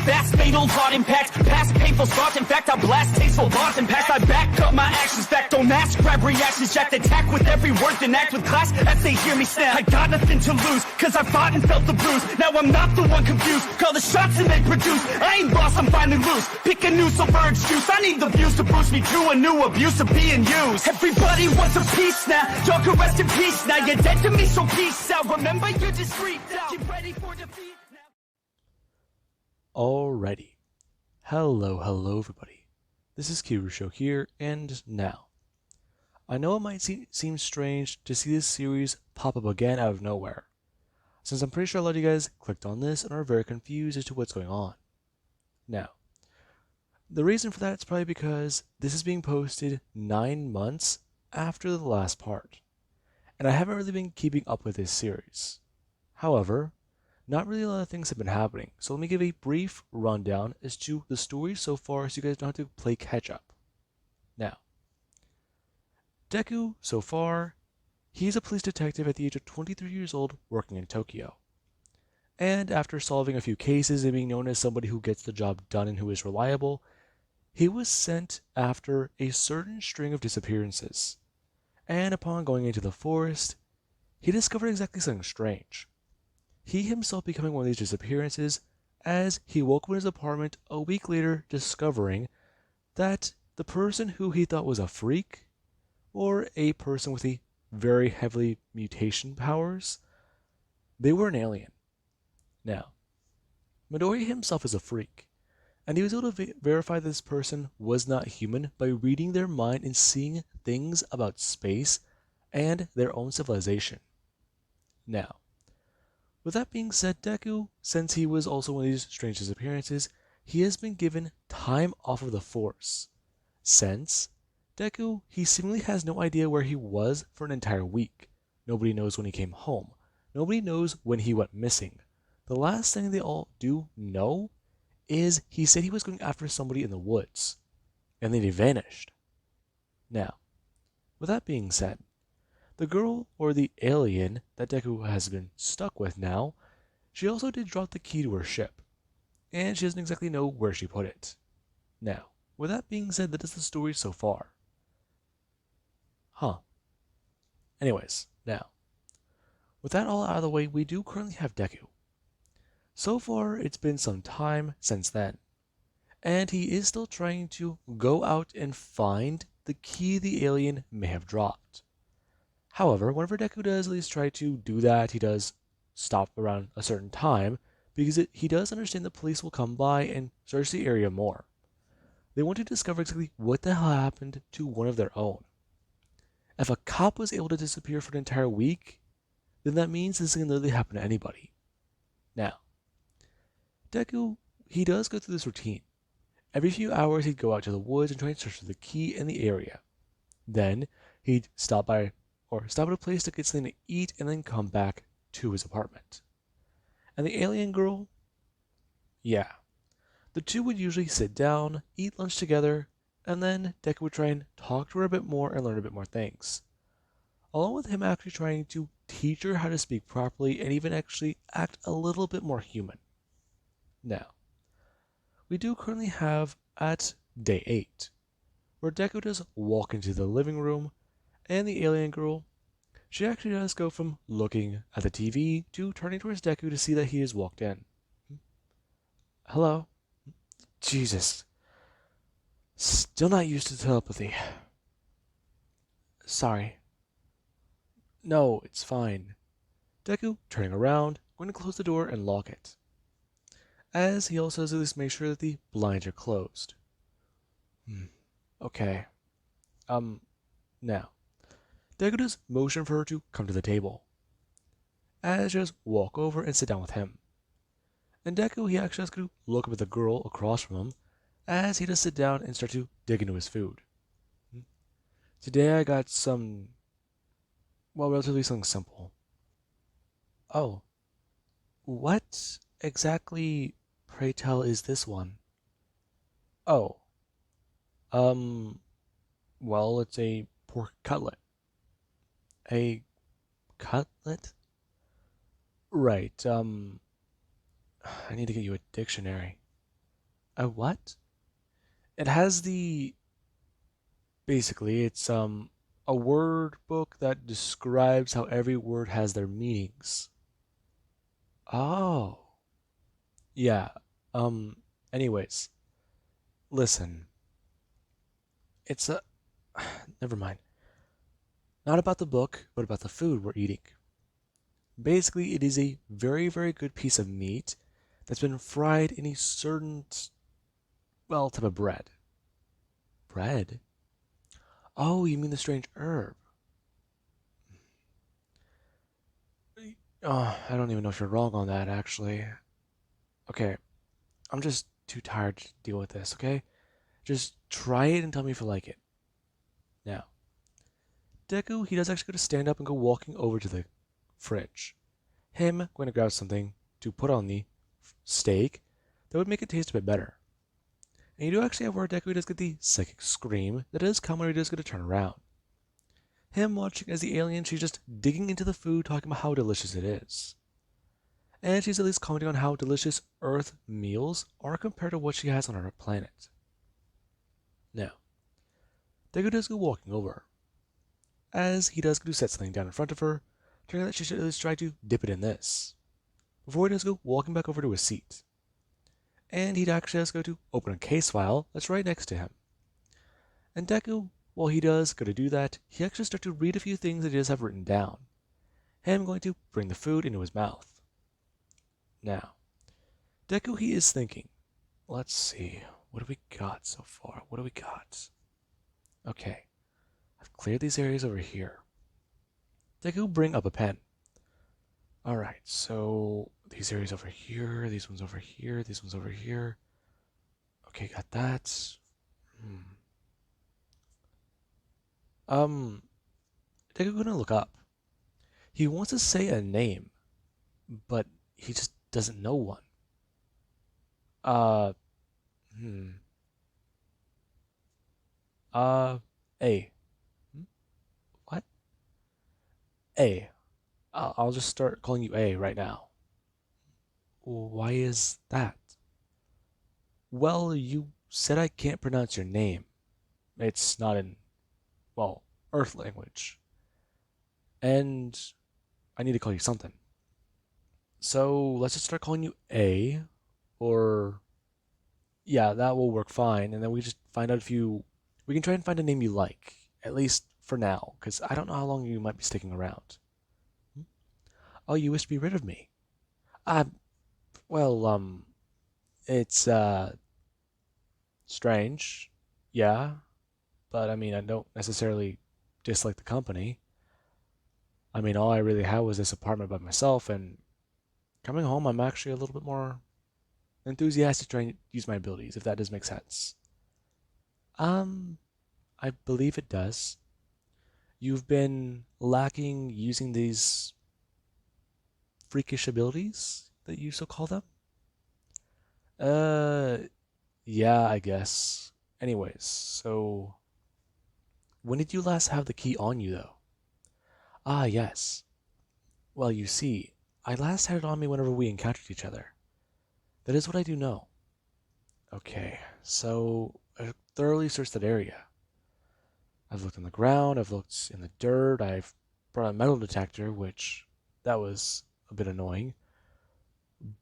fast, fatal thought impact. Past painful thoughts, in fact, I blast tasteful thoughts and past. I back up my actions, fact, don't ask, grab reactions, jacked, attack with every word, then act with class as they hear me snap. I got nothing to lose, cause I fought and felt the bruise. Now I'm not the one confused, call the shots and they produce. I ain't lost, I'm finally loose. Pick a new silver excuse. I need the views to boost me to a new abuse of being used. Everybody wants a piece now. Y'all can rest in peace now. You're dead to me, so peace out. Remember, you're discreet now. Get ready for defeat now. Alrighty. Hello everybody. This is Kirusho here, and now. I know it might seem strange to see this series pop up again out of nowhere, since I'm pretty sure a lot of you guys clicked on this and are very confused as to what's going on. Now, the reason for that is probably because this is being posted 9 months after the last part, and I haven't really been keeping up with this series. However, not really a lot of things have been happening, so let me give a brief rundown as to the story so far so you guys don't have to play catch up. Now, Deku, so far, he's a police detective at the age of 23 years old working in Tokyo. And after solving a few cases and being known as somebody who gets the job done and who is reliable, he was sent after a certain string of disappearances. And upon going into the forest, he discovered exactly something strange. He himself becoming one of these disappearances as he woke up in his apartment a week later discovering that the person who he thought was a freak, or a person with a very heavily mutation powers, they were an alien. Now, Midori himself is a freak, and he was able to verify this person was not human by reading their mind and seeing things about space and their own civilization. Now, with that being said, Deku, since he was also one of these strange disappearances, he has been given time off of the force. Since Deku, he seemingly has no idea where he was for an entire week. Nobody knows when he came home. Nobody knows when he went missing. The last thing they all do know is he said he was going after somebody in the woods, and then he vanished. Now, with that being said, the girl, or the alien, that Deku has been stuck with now, she also did drop the key to her ship, and she doesn't exactly know where she put it. Now, with that being said, that is the story so far. Anyways, now, with that all out of the way, we do currently have Deku. So far, it's been some time since then, and he is still trying to go out and find the key the alien may have dropped. However, whenever Deku does at least try to do that, he does stop around a certain time, because he does understand the police will come by and search the area more. They want to discover exactly what the hell happened to one of their own. If a cop was able to disappear for an entire week, then that means this can literally happen to anybody. Now, Deku, he does go through this routine. Every few hours he'd go out to the woods and try and search for the key in the area. Then he'd stop at a place to get something to eat and then come back to his apartment. And the alien girl? Yeah. The two would usually sit down, eat lunch together, and then Deku would try and talk to her a bit more and learn a bit more things. Along with him actually trying to teach her how to speak properly and even actually act a little bit more human. Now, we do currently have at day 8, where Deku does walk into the living room, and the alien girl, she actually does go from looking at the TV to turning towards Deku to see that he has walked in. Hello? Jesus. Still not used to telepathy. Sorry. No, it's fine. Deku, turning around, going to close the door and lock it. As he also has at least make sure that the blinds are closed. Okay. Now, Deku does motion for her to come to the table. As she just walk over and sit down with him. And Deku, he actually has to look up at the girl across from him, as he does sit down and start to dig into his food. Today I got relatively something simple. Oh. What exactly, pray tell, is this one? Oh. Well, it's a pork cutlet. A cutlet? Right, I need to get you a dictionary. A what? It has the basically it's a word book that describes how every word has their meanings. Oh. Yeah. Um anyways, listen. It's a never mind. Not about the book, but about the food we're eating. Basically, it is a very, very good piece of meat that's been fried in a certain, well, type of bread. Bread? Oh, you mean the strange herb? Oh, I don't even know if you're wrong on that, actually. Okay, I'm just too tired to deal with this, okay? Just try it and tell me if you like it. Now, Deku, he does actually go to stand up and go walking over to the fridge. Him going to grab something to put on the steak that would make it taste a bit better. And you do actually have where Deku does get the psychic scream that does come when he does get to turn around. Him watching as the alien, she's just digging into the food, talking about how delicious it is. And she's at least commenting on how delicious Earth meals are compared to what she has on her planet. Now, Deku does go walking over. As he does go to set something down in front of her, turning out that she should at least try to dip it in this. Before he does go walking back over to his seat. And he actually does go to open a case file that's right next to him. And Deku, while he does go to do that, he actually starts to read a few things that he does have written down. Him going to bring the food into his mouth. Now, Deku, he is thinking, let's see, what do we got so far? What do we got? Okay, I've cleared these areas over here. Deku, bring up a pen. Alright, so these areas over here, these ones over here, these ones over here. Okay, got that. Hmm. Deku gonna look up. He wants to say a name, but he just doesn't know one. Uh, hmm. Uh, A. Hmm? What? A. I'll just start calling you A right now. Why is that? Well, you said I can't pronounce your name. It's not in, well, Earth language. And I need to call you something. So let's just start calling you A, or yeah, that will work fine. And then we just find out if you, we can try and find a name you like, at least for now, because I don't know how long you might be sticking around. Hmm? Oh, you wish to be rid of me? Uh, well, it's, strange. Yeah, but I mean, I don't necessarily dislike the company. I mean, all I really had was this apartment by myself, and coming home, I'm actually a little bit more enthusiastic to try and use my abilities, if that does make sense. Um, I believe it does. You've been lacking using these freakish abilities that you so call them? Uh, yeah, I guess. Anyways, so when did you last have the key on you, though? Ah, yes. Well, you see, I last had it on me whenever we encountered each other. That is what I do know. Okay, so I thoroughly searched that area. I've looked on the ground, I've looked in the dirt, I've brought a metal detector, which that was a bit annoying,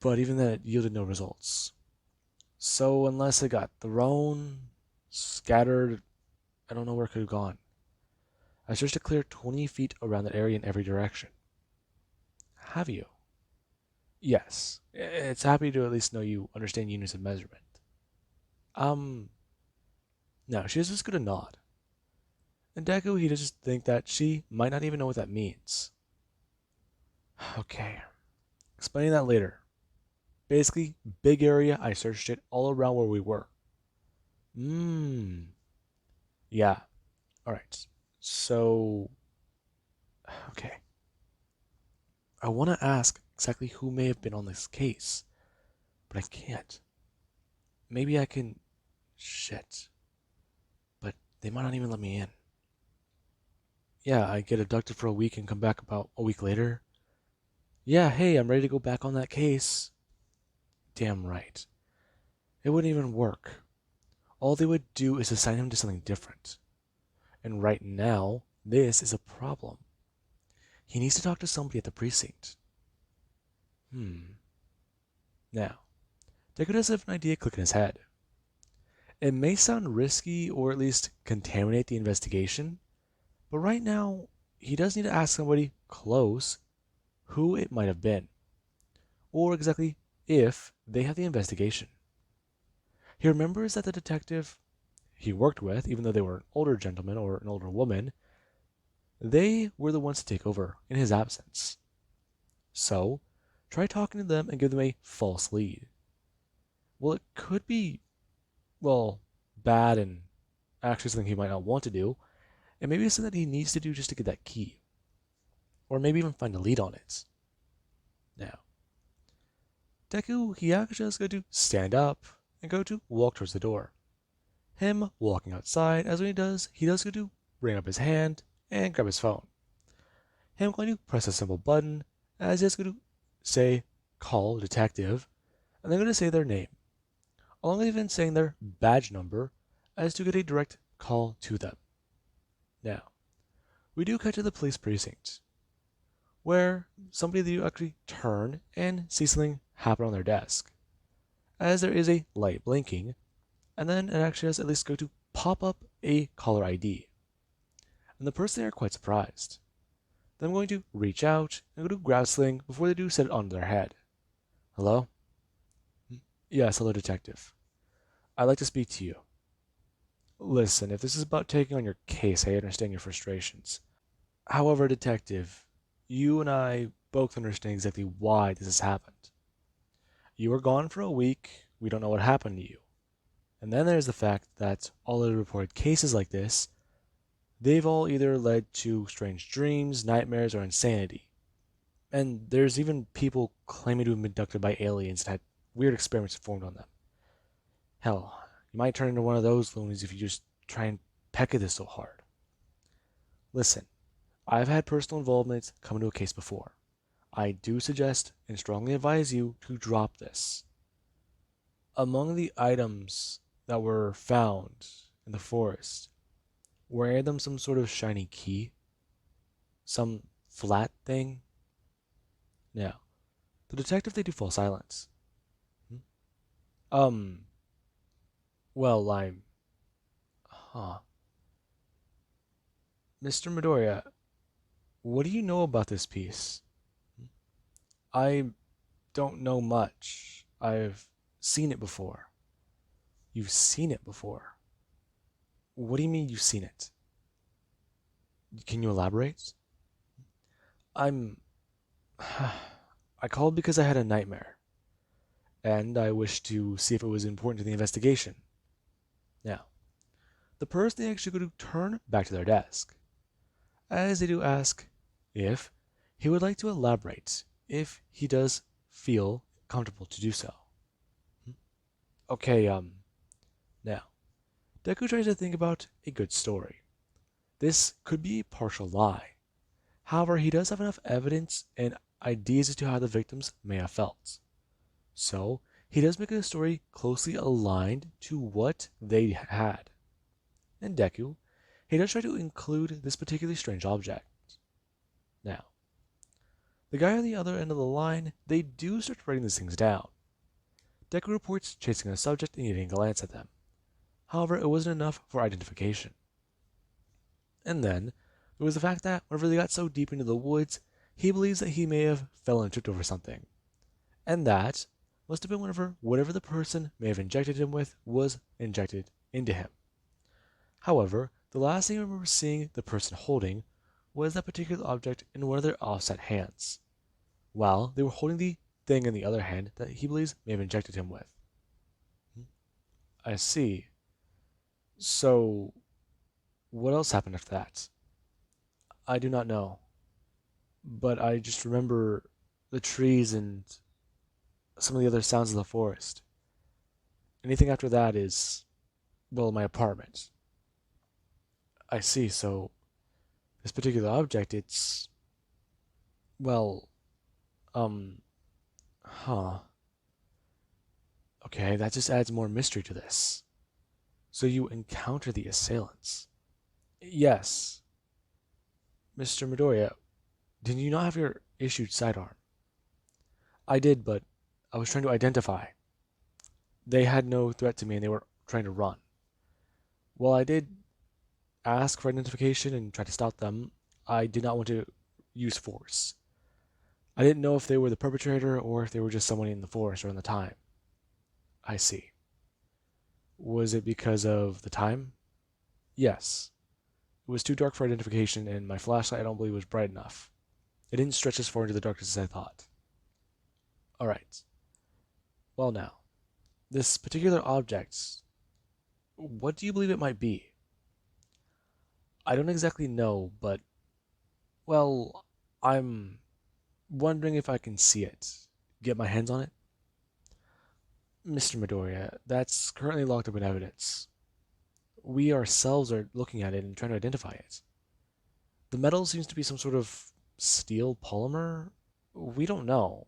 but even that yielded no results. So unless it got thrown, scattered, I don't know where it could have gone. I searched a clear 20 feet around that area in every direction. Have you? Yes. It's happy to at least know you understand units of measurement. Um, no, she just gonna nod. And Deku, he just think that she might not even know what that means. Okay, explaining that later. Basically, big area, I searched it all around where we were. Mmm. Yeah. Alright. So, okay. I want to ask exactly who may have been on this case, but I can't. Maybe I can. Shit. But they might not even let me in. Yeah, I get abducted for a week and come back about a week later. Yeah, hey, I'm ready to go back on that case. Damn right. It wouldn't even work. All they would do is assign him to something different. And right now, this is a problem. He needs to talk to somebody at the precinct. Now, Deku does have an idea click in his head. It may sound risky or at least contaminate the investigation, but right now, he does need to ask somebody close who it might have been, or exactly if they have the investigation. He remembers that the detective he worked with, even though they were an older gentleman or an older woman, they were the ones to take over in his absence. So, try talking to them and give them a false lead. Well, it could be, well, bad and actually something he might not want to do, and maybe it's something that he needs to do just to get that key, or maybe even find a lead on it. Now, Deku, he actually has to stand up and go to walk towards the door. Him walking outside, as when he does go to bring up his hand and grab his phone. Him going to press a simple button as he has to say call detective, and they're going to say their name, along with even saying their badge number as to get a direct call to them. Now, we do cut to the police precinct, where somebody do actually turn and see something happen on their desk, as there is a light blinking, and then it actually has at least go to pop up a caller ID. And the person they are quite surprised. Then I'm going to reach out and go to grab something before they do set it onto their head. Hello? Yes, hello, detective. I'd like to speak to you. Listen, if this is about taking on your case, I understand your frustrations. However, detective, you and I both understand exactly why this has happened. You were gone for a week, we don't know what happened to you. And then there's the fact that all of the reported cases like this, they've all either led to strange dreams, nightmares, or insanity. And there's even people claiming to have been abducted by aliens and had weird experiments performed on them. Hell, you might turn into one of those loonies if you just try and peck at this so hard. Listen, I've had personal involvement come into a case before. I do suggest and strongly advise you to drop this. Among the items that were found in the forest, were any of them some sort of shiny key? Some flat thing? Now, the detective they do fall silence. Hmm? Um, well, huh. Mr. Midoriya, what do you know about this piece? I don't know much. I've seen it before. You've seen it before? What do you mean you've seen it? Can you elaborate? I'm. I called because I had a nightmare, and I wished to see if it was important to the investigation. Now, the person they actually go to turn back to their desk, as they do ask if he would like to elaborate if he does feel comfortable to do so. Okay, now, Deku tries to think about a good story. This could be a partial lie. However, he does have enough evidence and ideas as to how the victims may have felt. So, he does make a story closely aligned to what they had. And Deku, he does try to include this particularly strange object. Now, the guy on the other end of the line, they do start writing these things down. Deku reports chasing a subject and getting a glance at them. However, it wasn't enough for identification. And then, there was the fact that whenever they got so deep into the woods, he believes that he may have fell and tripped over something. And that must have been whenever whatever the person may have injected him with was injected into him. However, the last thing I remember seeing the person holding was that particular object in one of their offset hands, while they were holding the thing in the other hand that he believes may have injected him with. I see. So, what else happened after that? I do not know, but I just remember the trees and some of the other sounds of the forest. Anything after that is, well, my apartment. I see, so this particular object, it's, well, um, huh. Okay, that just adds more mystery to this. So you encounter the assailants. Yes, Mr. Midoriya, did you not have your issued sidearm? I did, but I was trying to identify. They had no threat to me and they were trying to run. While I did ask for identification and try to stop them, I did not want to use force. I didn't know if they were the perpetrator or if they were just someone in the forest around the time. I see. Was it because of the time? Yes. It was too dark for identification, and my flashlight I don't believe was bright enough. It didn't stretch as far into the darkness as I thought. Alright. Well now, this particular object, what do you believe it might be? I don't exactly know, but, well, I'm wondering if I can see it. Get my hands on it? Mr. Midoriya, that's currently locked up in evidence. We ourselves are looking at it and trying to identify it. The metal seems to be some sort of steel polymer. We don't know.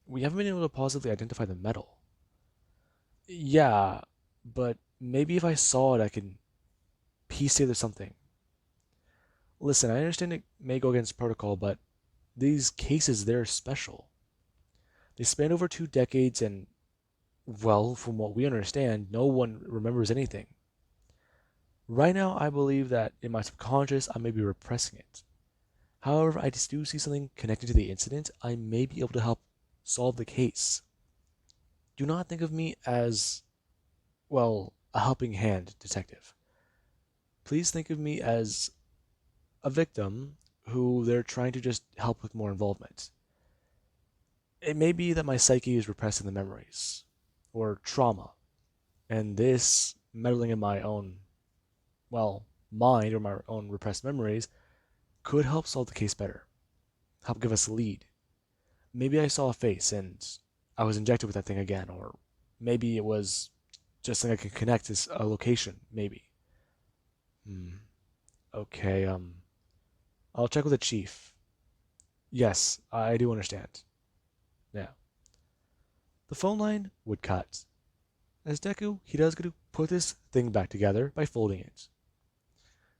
We haven't been able to positively identify the metal. Yeah, but maybe if I saw it, I can piece together something. Listen, I understand it may go against protocol, but these cases, they're special. They span over 2 decades, and, well, from what we understand, no one remembers anything. Right now, I believe that in my subconscious, I may be repressing it. However, I do see something connected to the incident. I may be able to help solve the case. Do not think of me as, well, a helping hand detective. Please think of me as a victim who they're trying to just help with more involvement. It may be that my psyche is repressing the memories, or trauma, and this meddling in my own, well, mind or my own repressed memories could help solve the case better, help give us a lead. Maybe I saw a face and I was injected with that thing again, or maybe it was just something I can connect as a location, maybe. Hmm. Okay, I'll check with the chief. Yes, I do understand. Now, the phone line would cut. As Deku, he does go to put this thing back together by folding it.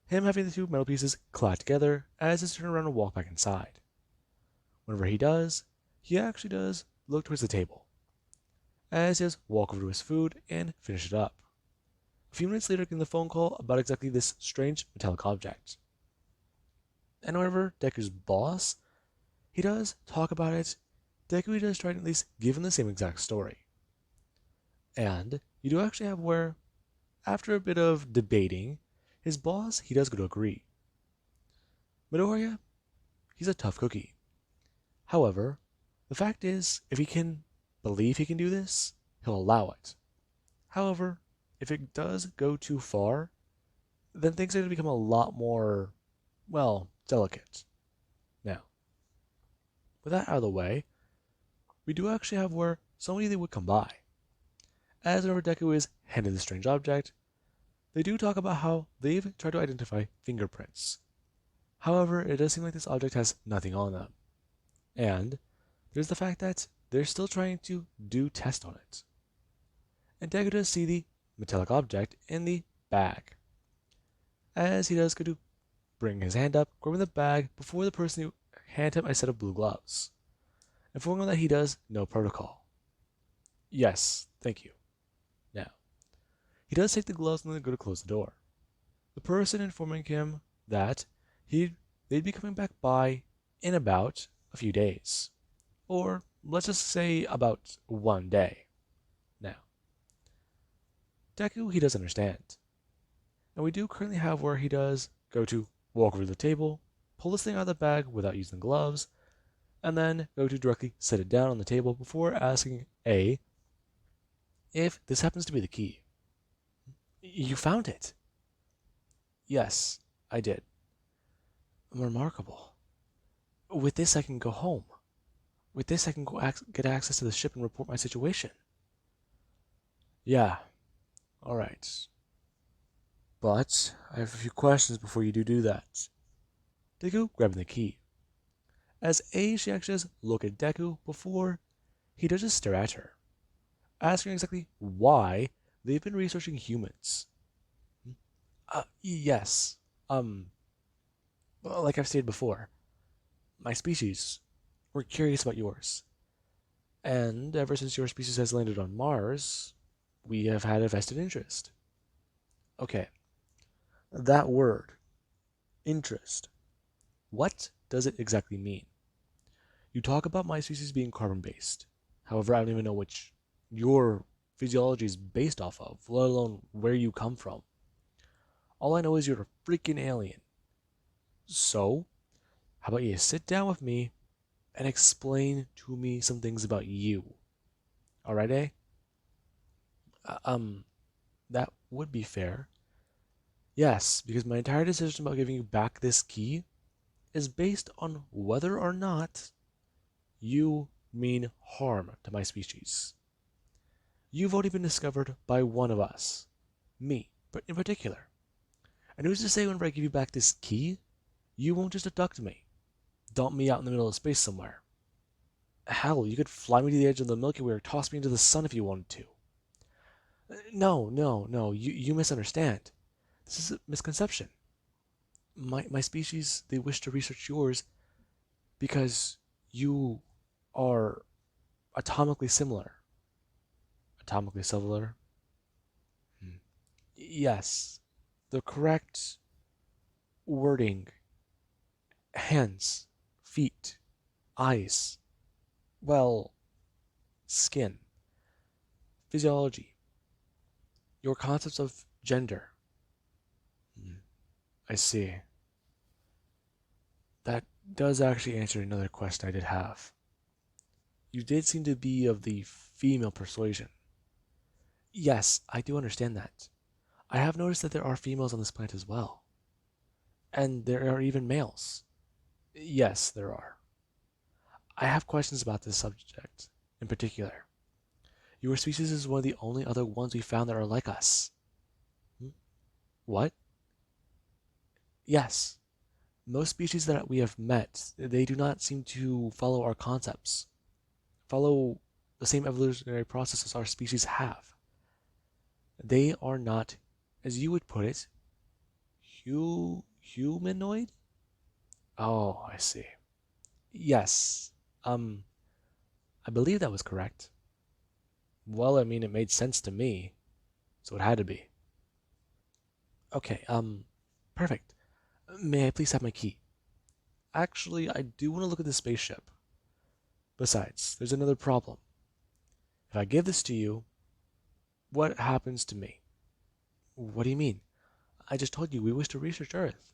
Him having the two metal pieces clad together as he turns around and walk back inside. Whenever he does, he actually does look towards the table, as he does walk over to his food and finish it up. A few minutes later, getting the phone call about exactly this strange metallic object. And whenever Deku's boss, he does talk about it, Deku does try to at least give him the same exact story. And you do actually have where, after a bit of debating, his boss, he does go to agree. Midoriya, he's a tough cookie. However, the fact is, if he can believe he can do this, he'll allow it. However, if it does go too far, then things are going to become a lot more, well, delicate. Now, with that out of the way, we do actually have where somebody they would come by. As whenever Deku is handed the strange object, they do talk about how they've tried to identify fingerprints. However, it does seem like this object has nothing on them. And there's the fact that they're still trying to do tests on it. And Deku does see the metallic object in the bag. As he does go to bring his hand up, grabbing the bag before the person who hand him a set of blue gloves, informing him that he does know protocol. Yes, thank you. Now, he does take the gloves and then go to close the door. The person informing him that they'd be coming back by in about a few days. Or let's just say about one day. Now, Deku, he does understand. And we do currently have where he does go to walk over to the table, pull this thing out of the bag without using gloves, and then go to directly set it down on the table before asking A, if this happens to be the key. You found it. Yes, I did. Remarkable. With this, I can go home. With this, I can get access to the ship and report my situation. Yeah, alright. But I have a few questions before you do that. Deku grabbing the key. As A, she actually does look at Deku before he does just stare at her. asking exactly why they've been researching humans. Yes. Um, well, like I've stated before, my species, we're curious about yours. And ever since your species has landed on Mars, we have had a vested interest. Okay, that word, interest, what does it exactly mean? You talk about my species being carbon based. However, I don't even know which your physiology is based off of, let alone where you come from. All I know is you're a freaking alien. So, how about you sit down with me and explain to me some things about you? Alright, eh? Uh, um, that would be fair. Yes, because my entire decision about giving you back this key is based on whether or not you mean harm to my species. You've already been discovered by one of us, me, but in particular. And who's to say whenever I give you back this key, you won't just abduct me, dump me out in the middle of space somewhere. Hell, you could fly me to the edge of the Milky Way or toss me into the sun if you wanted to. No, you misunderstand. This is a misconception. My species, they wish to research yours because you are atomically similar. Atomically similar? Hmm. Yes, the correct wording: hands, feet, eyes, well, skin, physiology, your concepts of gender. Hmm. I see. That does actually answer another question I did have. You did seem to be of the female persuasion. Yes, I do understand that. I have noticed that there are females on this planet as well. And there are even males. Yes, there are. I have questions about this subject in particular. Your species is one of the only other ones we found that are like us. Hmm? What? Yes. Most species that we have met, they do not seem to follow our concepts, follow the same evolutionary process as our species have. They are not, as you would put it, humanoid? Oh, I see. Yes. Um, I believe that was correct. Well, I mean, it made sense to me, so it had to be. Okay, perfect. May I please have my key? Actually, I do want to look at the spaceship. Besides, there's another problem. If I give this to you, what happens to me? What do you mean? I just told you we wish to research Earth.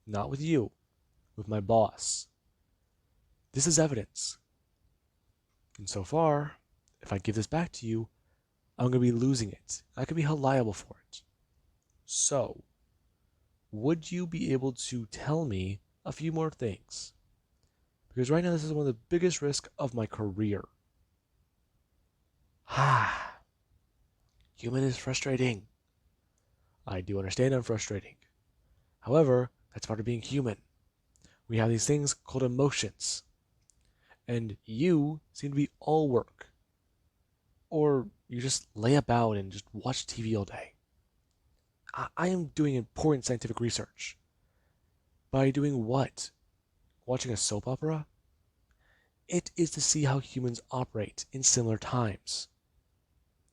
Not with you, with my boss. This is evidence. And so far, if I give this back to you, I'm going to be losing it. I could be held liable for it. So, would you be able to tell me a few more things? Because right now, this is one of the biggest risks of my career. Ah, human is frustrating. I do understand I'm frustrating. However, that's part of being human. We have these things called emotions. And you seem to be all work. Or you just lay about and just watch TV all day. I am doing important scientific research. By doing what? Watching a soap opera? It is to see how humans operate in similar times.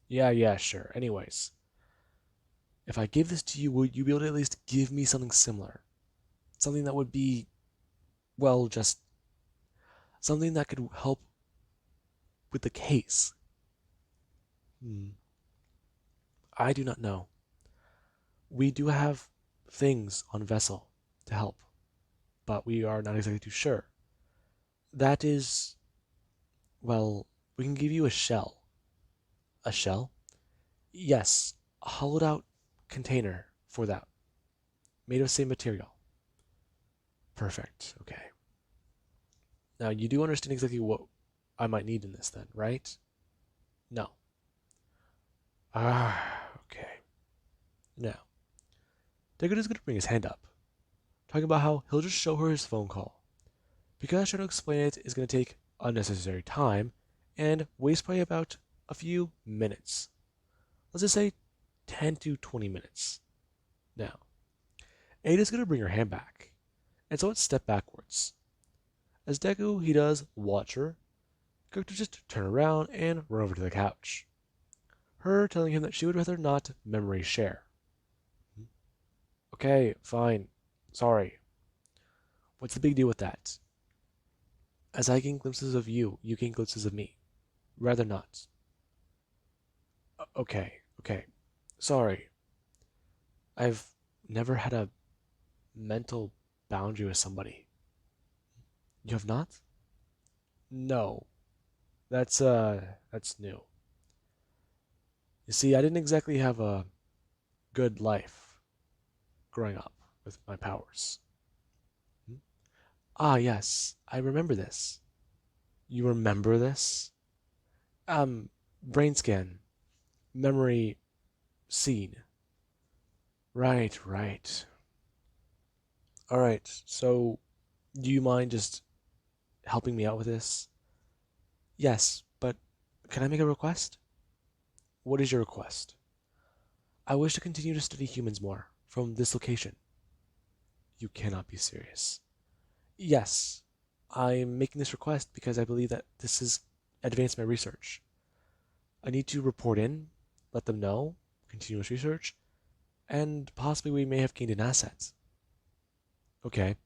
Yeah, sure. Anyways, if I give this to you, would you be able to at least give me something similar? Something that would be, well, just something that could help with the case. Hmm. I do not know. We do have things on vessel to help, but we are not exactly too sure. That is, well, we can give you a shell. A shell? Yes, a hollowed out container for that, made of the same material. Perfect. Okay. Now you do understand exactly what I might need in this then, right? No. Okay. Now, Deku is going to bring his hand up, talking about how he'll just show her his phone call. Because trying to explain it is going to take unnecessary time and waste probably about a few minutes. Let's just say 10 to 20 minutes. Now, Ada's going to bring her hand back, and so let's step backwards. As Deku, he does watch her, going to just turn around and run over to the couch. Her telling him that she would rather not memory share. Okay, fine. Sorry. What's the big deal with that? As I gain glimpses of you, you gain glimpses of me. Rather not. Okay. Sorry. I've never had a mental boundary with somebody. You have not? No. That's new. You see, I didn't exactly have a good life growing up with my powers. Hmm? Ah, yes, I remember this. You remember this? Brain scan, memory seen. Right. Alright, so do you mind just helping me out with this? Yes, but can I make a request? What is your request? I wish to continue to study humans more from this location. You cannot be serious. Yes, I'm making this request because I believe that this has advanced my research. I need to report in, let them know, continuous research, and possibly we may have gained an asset. Okay, do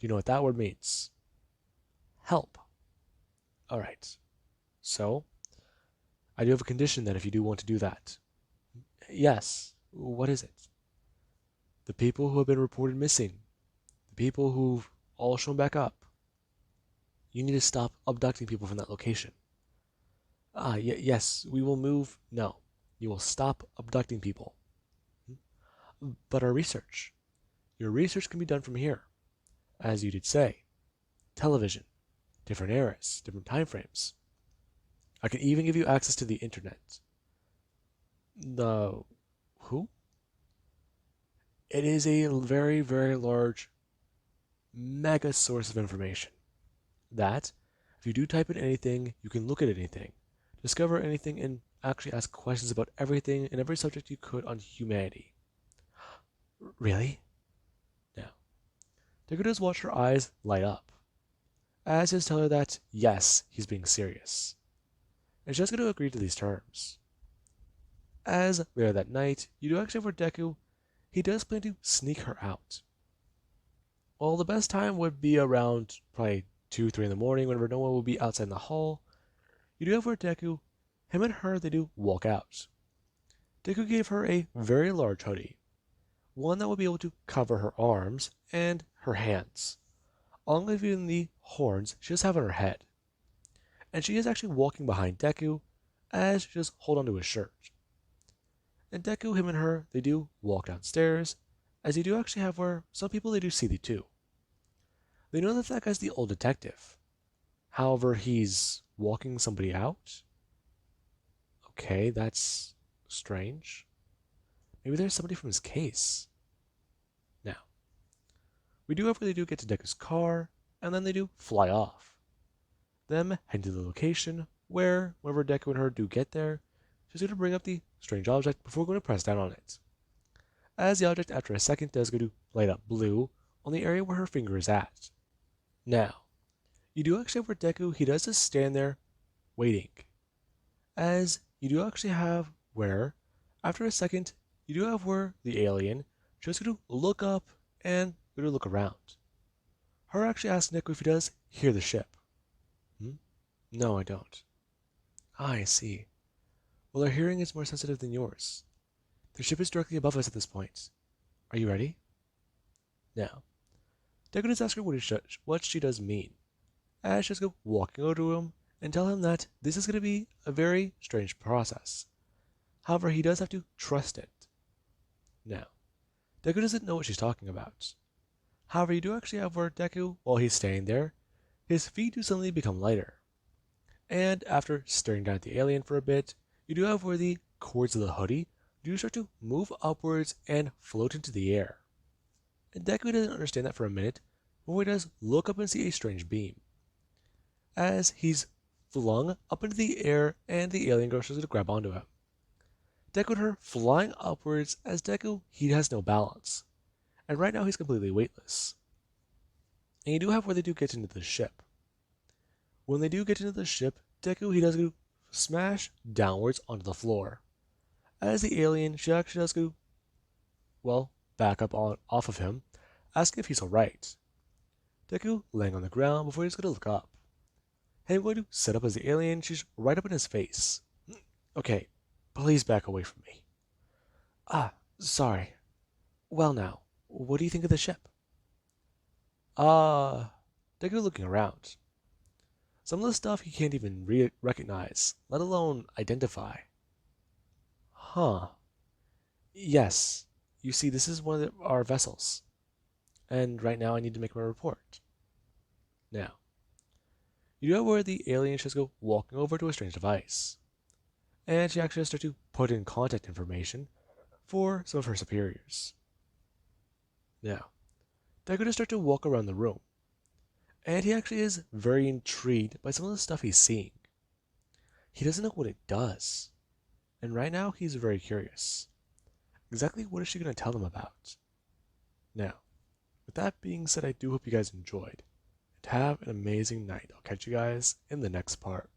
you know what that word means? Help. Alright, so I do have a condition then if you do want to do that. Yes, what is it? The people who have been reported missing, the people who've all shown back up, you need to stop abducting people from that location. Yes, we will move. No, you will stop abducting people. But your research can be done from here. As you did say, television, different eras, different time frames. I can even give you access to the internet. The who? It is a very, very large, mega source of information. That, if you do type in anything, you can look at anything, discover anything, and actually ask questions about everything and every subject you could on humanity. Really? Now, Deku does watch her eyes light up, as his tell her that, yes, he's being serious. And she's going to agree to these terms. As later that night, you do actually have for Deku, he does plan to sneak her out. Well, the best time would be around probably 2, 3 in the morning, whenever no one will be outside in the hall. You do have for Deku, him and her, they do walk out. Deku gave her a very large hoodie, one that would be able to cover her arms and her hands, along with even the horns she does have on her head. And she is actually walking behind Deku as she just hold onto his shirt. And Deku, him and her, they do walk downstairs, as you do actually have where some people they do see the two. They know that that guy's the old detective. However, he's walking somebody out. Okay, that's strange. Maybe there's somebody from his case. Now, we do however they do get to Deku's car, and then they do fly off. Them head to the location where, whenever Deku and her do get there, she's going to bring up the strange object before going to press down on it. As the object after a second does go to light up blue on the area where her finger is at. Now, you do actually have where Deku, he does just stand there waiting. As you do actually have where, after a second, you do have where the alien just going to look up and going to look around. Her actually asks Deku if he does hear the ship. No, I don't. I see. Well, our hearing is more sensitive than yours. The ship is directly above us at this point. Are you ready? Now, Deku does ask her what she does mean. As she's walking over to him and tell him that this is going to be a very strange process. However, he does have to trust it. Now, Deku doesn't know what she's talking about. However, you do actually have where Deku, while he's staying there, his feet do suddenly become lighter. And after staring down at the alien for a bit, you do have where the cords of the hoodie do start to move upwards and float into the air. And Deku doesn't understand that for a minute, but he does look up and see a strange beam. As he's flung up into the air, and the alien girl tries to grab onto him. Deku and her flying upwards as Deku, he has no balance. And right now he's completely weightless. And you do have where they do get into the ship. When they do get into the ship, Deku, he does go smash downwards onto the floor. As the alien, she actually does go, well, back up off of him, asking if he's alright. Deku laying on the ground before he's going to look up. And I'm going to set up as the alien, she's right up in his face. Okay, please back away from me. Ah, sorry. Well now, what do you think of the ship? Deku looking around. Some of the stuff he can't even recognize, let alone identify. Huh. Yes. You see, this is one of our vessels. And right now I need to make my report. Now, you know where the alien should go walking over to a strange device. And she actually has to start to put in contact information for some of her superiors. Now, Deku to start to walk around the room. And he actually is very intrigued by some of the stuff he's seeing. He doesn't know what it does. And right now he's very curious. Exactly what is she going to tell them about? Now, with that being said, I do hope you guys enjoyed. And have an amazing night. I'll catch you guys in the next part.